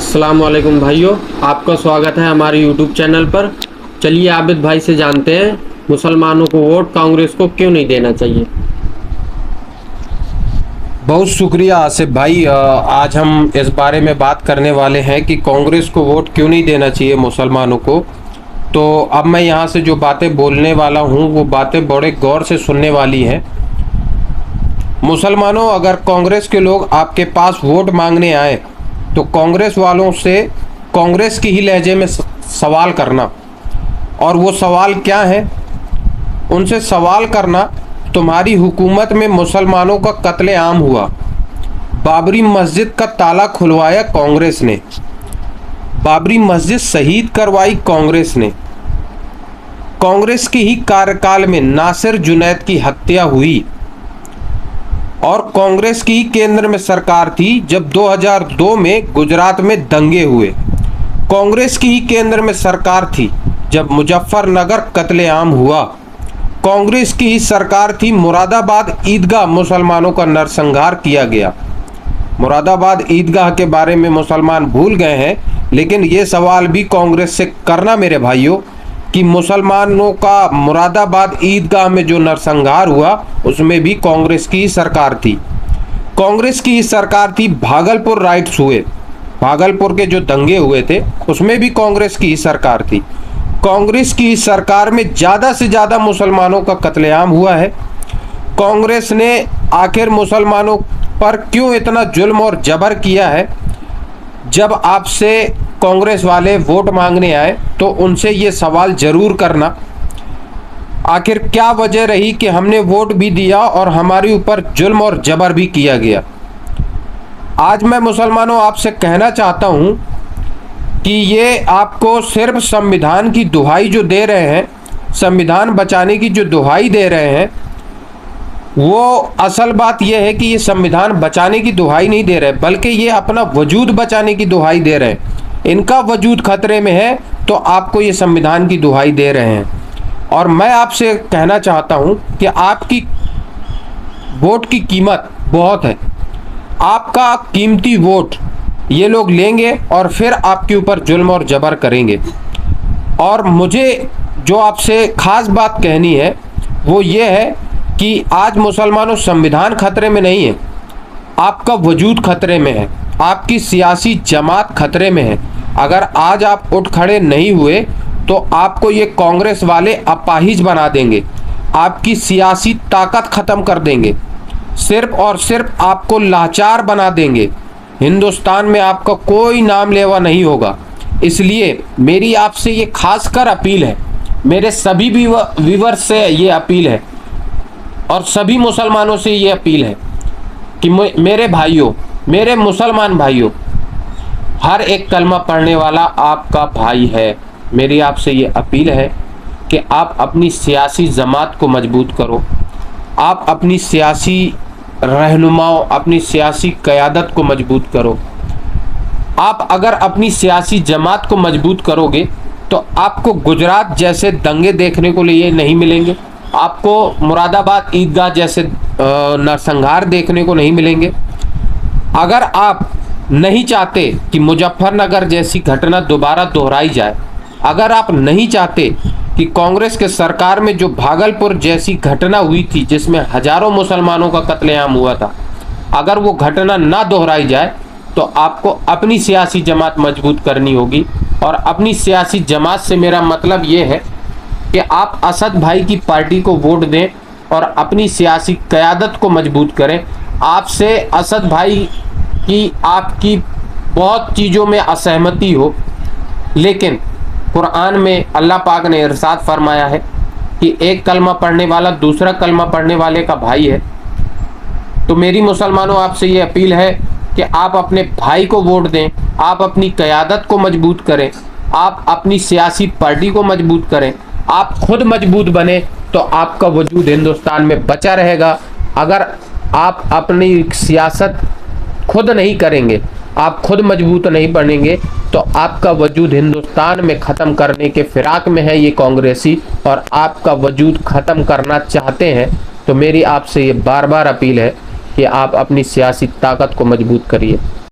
अस्सलाम वालेकुम भाइयों, आपका स्वागत है हमारे YouTube चैनल पर। चलिए आबिद भाई से जानते हैं मुसलमानों को वोट कांग्रेस को क्यों नहीं देना चाहिए। बहुत शुक्रिया आसिफ भाई। आज हम इस बारे में बात करने वाले हैं कि कांग्रेस को वोट क्यों नहीं देना चाहिए मुसलमानों को। तो अब मैं यहाँ से जो बातें बोलने वाला हूँ वो बातें बड़े गौर से सुनने वाली हैं। मुसलमानों, अगर कांग्रेस के लोग आपके पास वोट मांगने आए तो कांग्रेस वालों से कांग्रेस की ही लहजे में सवाल करना। और वो सवाल क्या है? उनसे सवाल करना, तुम्हारी हुकूमत में मुसलमानों का कत्लेआम हुआ, बाबरी मस्जिद का ताला खुलवाया कांग्रेस ने, बाबरी मस्जिद शहीद करवाई कांग्रेस ने, कांग्रेस की ही कार्यकाल में नासिर जुनैद की हत्या हुई और कांग्रेस की ही केंद्र में सरकार थी जब 2002 में गुजरात में दंगे हुए, कांग्रेस की ही केंद्र में सरकार थी जब मुजफ्फरनगर कत्लेआम हुआ, कांग्रेस की ही सरकार थी मुरादाबाद ईदगाह मुसलमानों का नरसंहार किया गया। मुरादाबाद ईदगाह के बारे में मुसलमान भूल गए हैं, लेकिन ये सवाल भी कांग्रेस से करना मेरे भाइयों कि मुसलमानों का मुरादाबाद ईदगाह में जो नरसंहार हुआ उसमें भी कांग्रेस की ही सरकार थी। कांग्रेस की ही सरकार थी। भागलपुर राइट्स हुए, भागलपुर के जो दंगे हुए थे उसमें भी कांग्रेस की ही सरकार थी। कांग्रेस की सरकार में ज़्यादा से ज़्यादा मुसलमानों का कत्लेआम हुआ है। कांग्रेस ने आखिर मुसलमानों पर क्यों इतना जुल्म और जबर किया है? जब आपसे कांग्रेस वाले वोट मांगने आए तो उनसे ये सवाल ज़रूर करना, आखिर क्या वजह रही कि हमने वोट भी दिया और हमारे ऊपर जुल्म और जबर भी किया गया। आज मैं मुसलमानों आपसे कहना चाहता हूँ कि ये आपको सिर्फ संविधान की दुहाई जो दे रहे हैं, संविधान बचाने की जो दुहाई दे रहे हैं, वो असल बात यह है कि ये संविधान बचाने की दुहाई नहीं दे रहे बल्कि ये अपना वजूद बचाने की दुहाई दे रहे हैं। इनका वजूद खतरे में है तो आपको ये संविधान की दुहाई दे रहे हैं। और मैं आपसे कहना चाहता हूँ कि आपकी वोट की कीमत बहुत है। आपका कीमती वोट ये लोग लेंगे और फिर आपके ऊपर जुल्म और जबर करेंगे। और मुझे जो आपसे ख़ास बात कहनी है वो ये है कि आज मुसलमानों संविधान खतरे में नहीं है, आपका वजूद खतरे में है, आपकी सियासी जमात खतरे में है। अगर आज आप उठ खड़े नहीं हुए तो आपको ये कांग्रेस वाले अपाहिज बना देंगे, आपकी सियासी ताकत ख़त्म कर देंगे, सिर्फ और सिर्फ आपको लाचार बना देंगे। हिंदुस्तान में आपका कोई नाम लेवा नहीं होगा। इसलिए मेरी आपसे ये खासकर अपील है, मेरे सभी व्यूअर्स से ये अपील है और सभी मुसलमानों से ये अपील है कि मेरे भाइयों, मेरे मुसलमान भाइयों, हर एक कलमा पढ़ने वाला आपका भाई है। मेरी आपसे ये अपील है कि आप अपनी सियासी जमात को मजबूत करो, आप अपनी सियासी रहनुमाओं, अपनी सियासी क़यादत को मजबूत करो। आप अगर अपनी सियासी जमात को मजबूत करोगे तो आपको गुजरात जैसे दंगे देखने को लिए नहीं मिलेंगे, आपको मुरादाबाद ईदगाह जैसे नरसंहार देखने को नहीं मिलेंगे। अगर आप नहीं चाहते कि मुजफ्फरनगर जैसी घटना दोबारा दोहराई जाए, अगर आप नहीं चाहते कि कांग्रेस के सरकार में जो भागलपुर जैसी घटना हुई थी जिसमें हजारों मुसलमानों का कत्लेआम हुआ था, अगर वो घटना ना दोहराई जाए तो आपको अपनी सियासी जमात मजबूत करनी होगी। और अपनी सियासी जमात से मेरा मतलब ये है कि आप असद भाई की पार्टी को वोट दें और अपनी सियासी क़यादत को मजबूत करें। आपसे असद भाई की आपकी बहुत चीज़ों में असहमति हो, लेकिन कुरान में अल्लाह पाक ने इरशाद फरमाया है कि एक कलमा पढ़ने वाला दूसरा कलमा पढ़ने वाले का भाई है। तो मेरी मुसलमानों आपसे ये अपील है कि आप अपने भाई को वोट दें, आप अपनी क़यादत को मजबूत करें, आप अपनी सियासी पार्टी को मजबूत करें, आप खुद मजबूत बने तो आपका वजूद हिंदुस्तान में बचा रहेगा। अगर आप अपनी सियासत खुद नहीं करेंगे, आप खुद मजबूत नहीं बनेंगे तो आपका वजूद हिंदुस्तान में ख़त्म करने के फिराक में है ये कांग्रेसी, और आपका वजूद ख़त्म करना चाहते हैं। तो मेरी आपसे ये बार बार अपील है कि आप अपनी सियासी ताकत को मजबूत करिए।